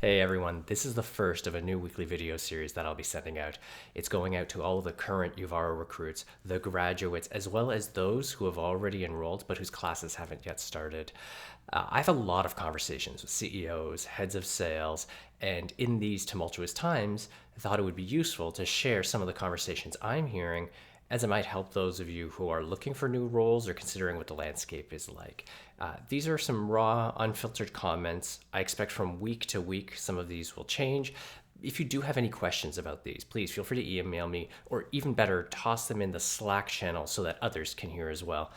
Hey everyone, this is the first of a new weekly video series that I'll be sending out. It's going out to all of the current Uvaro recruits, the graduates, as well as those who have already enrolled but whose classes haven't yet started. I have a lot of conversations with CEOs, heads of sales, and in these tumultuous times, I thought it would be useful to share some of the conversations I'm hearing as it might help those of you who are looking for new roles or considering what the landscape is like. These are some raw, unfiltered comments. I expect from week to week some of these will change. If you do have any questions about these, please feel free to email me, or even better, toss them in the Slack channel so that others can hear as well.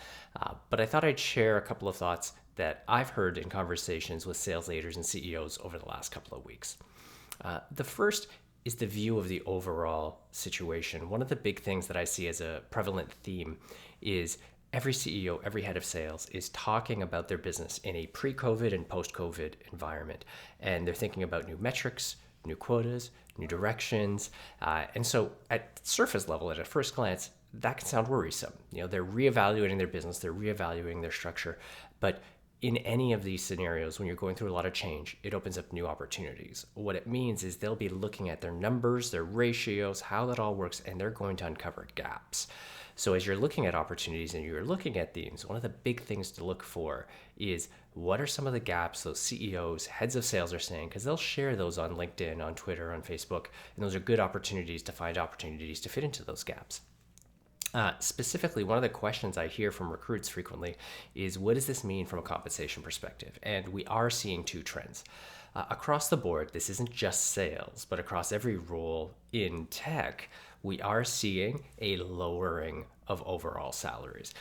But I thought I'd share a couple of thoughts that I've heard in conversations with sales leaders and CEOs over the last couple of weeks. The first is the view of the overall situation. One of the big things that I see as a prevalent theme is every CEO, every head of sales is talking about their business in a pre-COVID and post-COVID environment. And they're thinking about new metrics, new quotas, new directions. And so at surface level, at a first glance, that can sound worrisome. They're reevaluating their business, they're reevaluating their structure. But in any of these scenarios, when you're going through a lot of change, it opens up new opportunities. What it means is they'll be looking at their numbers, their ratios, how that all works, and they're going to uncover gaps. So as you're looking at opportunities and you're looking at themes, one of the big things to look for is what are some of the gaps those CEOs, heads of sales are saying, because they'll share those on LinkedIn, on Twitter, on Facebook, and those are good opportunities to find opportunities to fit into those gaps. Specifically, one of the questions I hear from recruits frequently is, what does this mean from a compensation perspective? And we are seeing two trends. Across the board, this isn't just sales, but across every role in tech, we are seeing a lowering of overall salaries.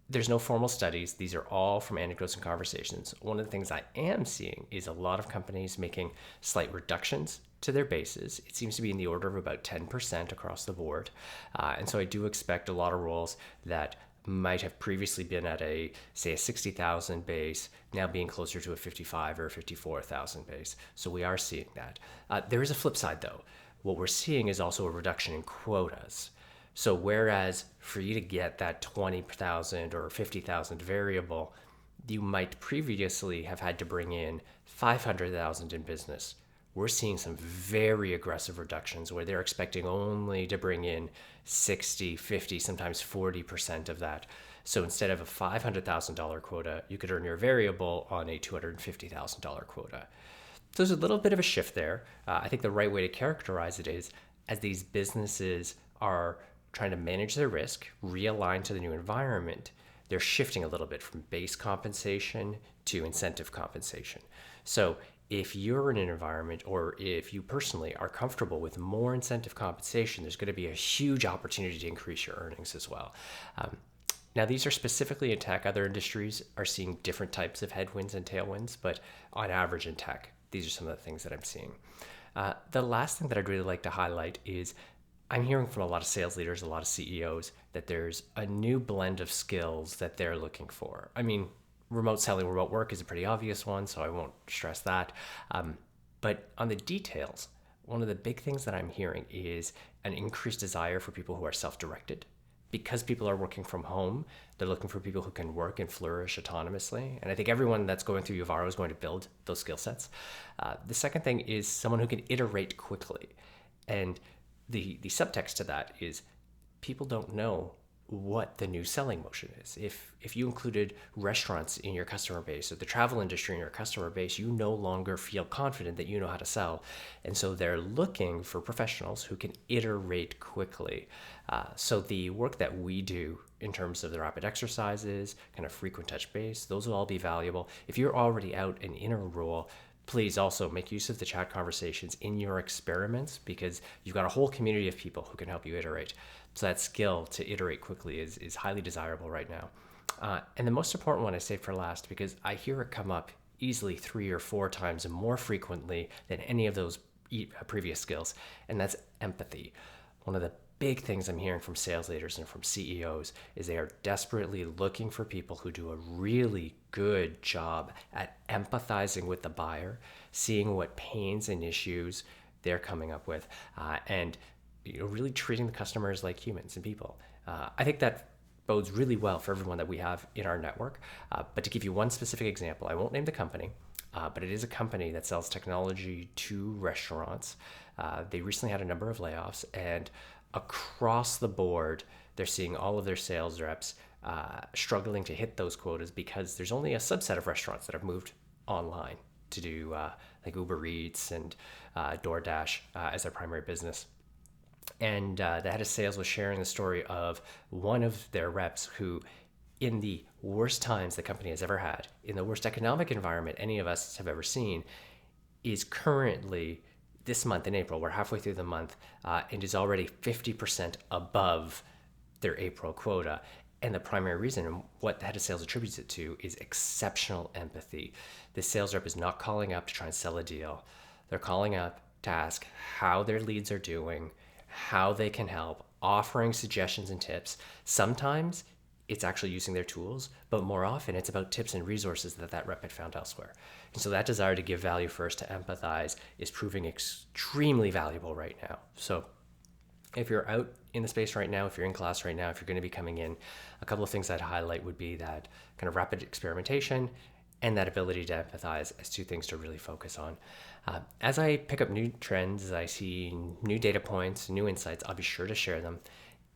There's no formal studies. These are all from anecdotes and conversations. One of the things I am seeing is a lot of companies making slight reductions to their bases. It seems to be in the order of about 10% across the board. And so I do expect a lot of roles that might have previously been at a 60,000 base, now being closer to a 55 or 54,000 base. So we are seeing that. There is a flip side though. What we're seeing is also a reduction in quotas. So whereas for you to get that 20,000 or 50,000 variable, you might previously have had to bring in 500,000 in business. We're seeing some very aggressive reductions where they're expecting only to bring in 60, 50, sometimes 40% of that. So instead of a $500,000 quota, you could earn your variable on a $250,000 quota. So there's a little bit of a shift there. I think the right way to characterize it is as these businesses are trying to manage their risk, realign to the new environment, they're shifting a little bit from base compensation to incentive compensation. So if you're in an environment, or if you personally are comfortable with more incentive compensation, there's going to be a huge opportunity to increase your earnings as well. Now, these are specifically in tech. Other industries are seeing different types of headwinds and tailwinds, but on average in tech, these are some of the things that I'm seeing. The last thing that I'd really like to highlight is I'm hearing from a lot of sales leaders, a lot of CEOs, that there's a new blend of skills that they're looking for. I mean, remote selling, remote work is a pretty obvious one, so I won't stress that. But on the details, one of the big things that I'm hearing is an increased desire for people who are self-directed. Because people are working from home, they're looking for people who can work and flourish autonomously. And I think everyone that's going through Uvaro is going to build those skill sets. The second thing is someone who can iterate quickly. And the subtext to that is people don't know what the new selling motion is. If you included restaurants in your customer base or the travel industry in your customer base, you no longer feel confident that you know how to sell. And so they're looking for professionals who can iterate quickly. So the work that we do in terms of the rapid exercises, kind of frequent touch base, those will all be valuable. If you're already out and in a role, please also make use of the chat conversations in your experiments, because you've got a whole community of people who can help you iterate. So that skill to iterate quickly is highly desirable right now. And the most important one I saved for last, because I hear it come up easily 3 or 4 times more frequently than any of those previous skills, and that's empathy. One of the big things I'm hearing from sales leaders and from CEOs is they are desperately looking for people who do a really good job at empathizing with the buyer, seeing what pains and issues they're coming up with, and really treating the customers like humans and people. I think that bodes really well for everyone that we have in our network. But to give you one specific example, I won't name the company, but it is a company that sells technology to restaurants. They recently had a number of layoffs, and across the board, they're seeing all of their sales reps struggling to hit those quotas because there's only a subset of restaurants that have moved online to do like Uber Eats and DoorDash as their primary business. And the head of sales was sharing the story of one of their reps who, in the worst times the company has ever had, in the worst economic environment any of us have ever seen, is currently, this month in April, we're halfway through the month, and is already 50% above their April quota. And the primary reason, and what the head of sales attributes it to, is exceptional empathy. The sales rep is not calling up to try and sell a deal. They're calling up to ask how their leads are doing, how they can help, offering suggestions and tips. Sometimes it's actually using their tools, but more often it's about tips and resources that rep had found elsewhere. And so that desire to give value first, to empathize, is proving extremely valuable right now. So if you're out in the space right now, if you're in class right now, if you're going to be coming in, a couple of things I'd highlight would be that kind of rapid experimentation and that ability to empathize as two things to really focus on. As I pick up new trends, as I see new data points, new insights, I'll be sure to share them.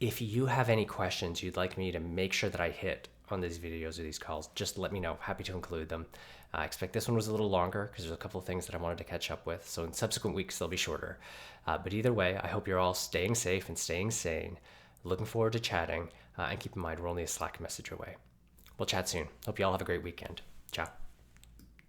If you have any questions you'd like me to make sure that I hit on these videos or these calls, just let me know. Happy to include them. I expect this one was a little longer because there's a couple of things that I wanted to catch up with. So in subsequent weeks, they'll be shorter. But either way, I hope you're all staying safe and staying sane. Looking forward to chatting. And keep in mind, we're only a Slack message away. We'll chat soon. Hope you all have a great weekend. Ciao.